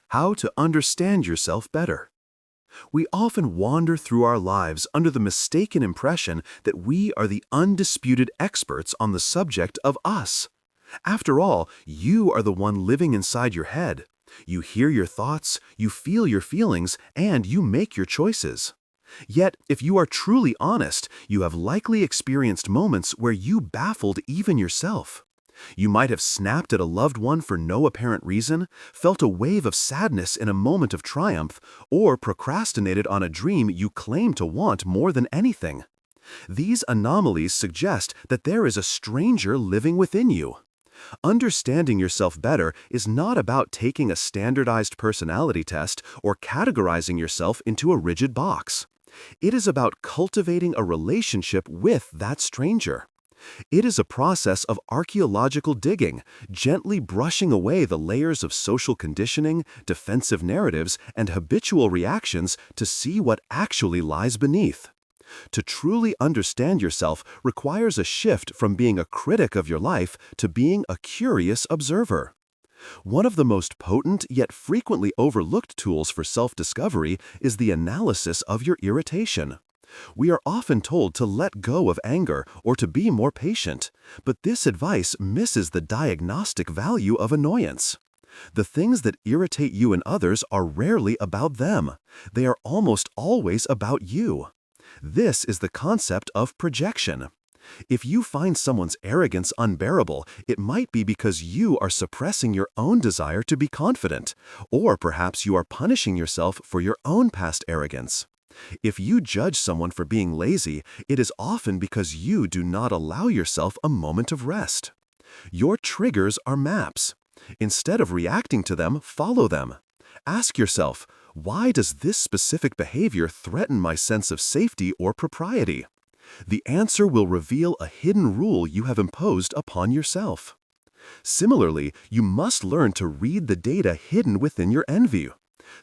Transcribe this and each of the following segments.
How to understand yourself better. We often wander through our lives under the mistaken impression that we are the undisputed experts on the subject of us. After all, you are the one living inside your head. You hear your thoughts, you feel your feelings, and you make your choices. Yet, if you are truly honest, you have likely experienced moments where you baffled even yourself. You might have snapped at a loved one for no apparent reason, felt a wave of sadness in a moment of triumph, or procrastinated on a dream you claim to want more than anything. These anomalies suggest that there is a stranger living within you. Understanding yourself better is not about taking a standardized personality test or categorizing yourself into a rigid box. It is about cultivating a relationship with that stranger. It is a process of archaeological digging, gently brushing away the layers of social conditioning, defensive narratives, and habitual reactions to see what actually lies beneath. To truly understand yourself requires a shift from being a critic of your life to being a curious observer. One of the most potent yet frequently overlooked tools for self-discovery is the analysis of your irritation. We are often told to let go of anger or to be more patient, but this advice misses the diagnostic value of annoyance. The things that irritate you and others are rarely about them. They are almost always about you. This is the concept of projection. If you find someone's arrogance unbearable, it might be because you are suppressing your own desire to be confident, or perhaps you are punishing yourself for your own past arrogance. If you judge someone for being lazy, it is often because you do not allow yourself a moment of rest. Your triggers are maps. Instead of reacting to them, follow them. Ask yourself, why does this specific behavior threaten my sense of safety or propriety? The answer will reveal a hidden rule you have imposed upon yourself. Similarly, you must learn to read the data hidden within your envy.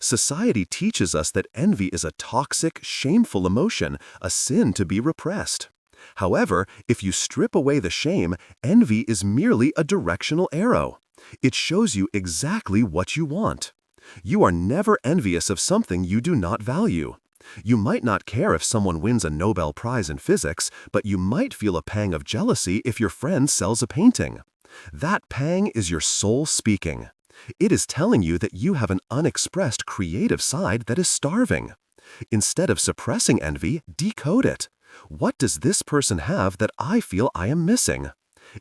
Society teaches us that envy is a toxic, shameful emotion, a sin to be repressed. However, if you strip away the shame, envy is merely a directional arrow. It shows you exactly what you want. You are never envious of something you do not value. You might not care if someone wins a Nobel Prize in physics, but you might feel a pang of jealousy if your friend sells a painting. That pang is your soul speaking. It is telling you that you have an unexpressed creative side that is starving. Instead of suppressing envy, decode it. What does this person have that I feel I am missing?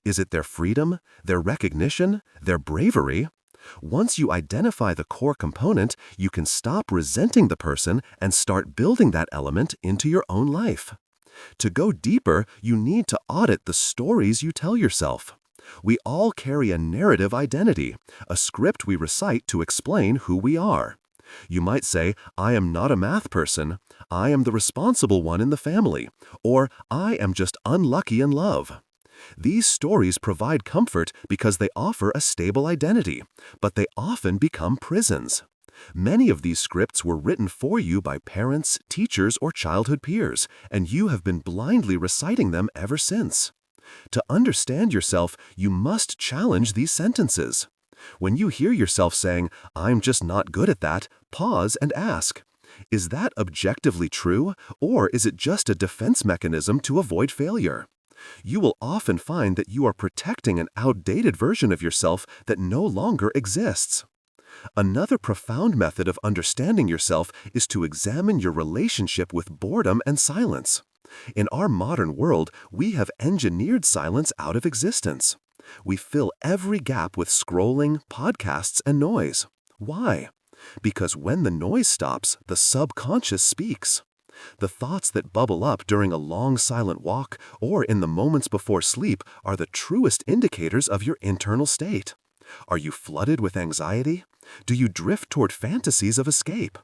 Is it their freedom, their recognition, their bravery? Once you identify the core component, you can stop resenting the person and start building that element into your own life. To go deeper, you need to audit the stories you tell yourself. We all carry a narrative identity, a script we recite to explain who we are. You might say, I am not a math person, I am the responsible one in the family, or I am just unlucky in love. These stories provide comfort because they offer a stable identity, but they often become prisons. Many of these scripts were written for you by parents, teachers, or childhood peers, and you have been blindly reciting them ever since. To understand yourself, you must challenge these sentences. When you hear yourself saying, I'm just not good at that, pause and ask, is that objectively true, or is it just a defense mechanism to avoid failure? You will often find that you are protecting an outdated version of yourself that no longer exists. Another profound method of understanding yourself is to examine your relationship with boredom and silence. In our modern world, we have engineered silence out of existence. We fill every gap with scrolling, podcasts, and noise. Why? Because when the noise stops, the subconscious speaks. The thoughts that bubble up during a long silent walk or in the moments before sleep are the truest indicators of your internal state. Are you flooded with anxiety? Do you drift toward fantasies of escape?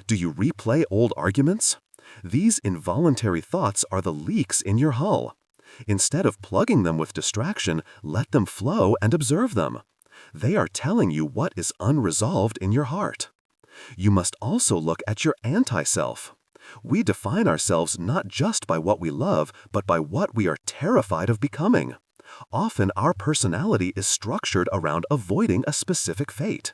Do you replay old arguments? These involuntary thoughts are the leaks in your hull. Instead of plugging them with distraction, let them flow and observe them. They are telling you what is unresolved in your heart. You must also look at your anti-self. We define ourselves not just by what we love, but by what we are terrified of becoming. Often our personality is structured around avoiding a specific fate.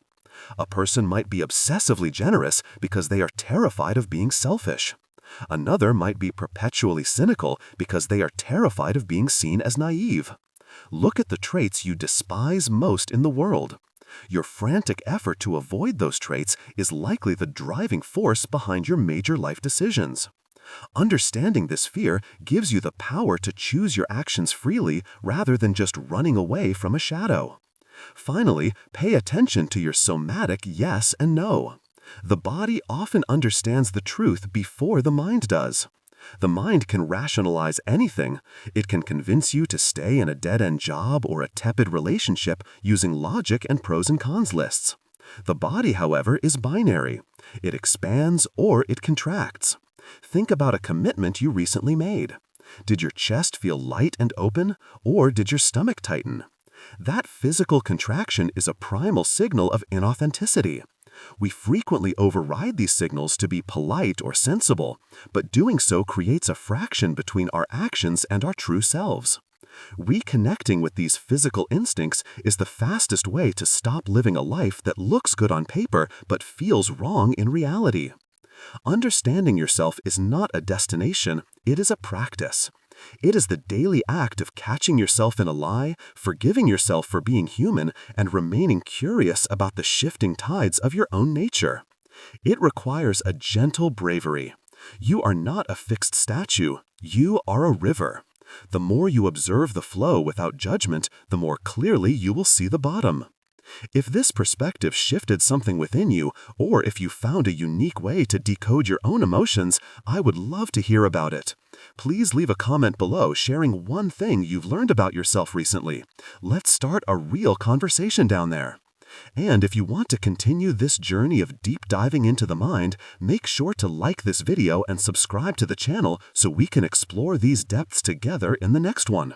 A person might be obsessively generous because they are terrified of being selfish. Another might be perpetually cynical because they are terrified of being seen as naive. Look at the traits you despise most in the world. Your frantic effort to avoid those traits is likely the driving force behind your major life decisions. Understanding this fear gives you the power to choose your actions freely rather than just running away from a shadow. Finally, pay attention to your somatic yes and no. The body often understands the truth before the mind does. The mind can rationalize anything. It can convince you to stay in a dead-end job or a tepid relationship using logic and pros and cons lists. The body, however, is binary. It expands or it contracts. Think about a commitment you recently made. Did your chest feel light and open, or did your stomach tighten? That physical contraction is a primal signal of inauthenticity. We frequently override these signals to be polite or sensible, but doing so creates a fraction between our actions and our true selves. Reconnecting with these physical instincts is the fastest way to stop living a life that looks good on paper but feels wrong in reality. Understanding yourself is not a destination, it is a practice. It is the daily act of catching yourself in a lie, forgiving yourself for being human, and remaining curious about the shifting tides of your own nature. It requires a gentle bravery. You are not a fixed statue, you are a river. The more you observe the flow without judgment, the more clearly you will see the bottom. If this perspective shifted something within you, or if you found a unique way to decode your own emotions, I would love to hear about it. Please leave a comment below sharing one thing you've learned about yourself recently. Let's start a real conversation down there. And if you want to continue this journey of deep diving into the mind, make sure to like this video and subscribe to the channel so we can explore these depths together in the next one.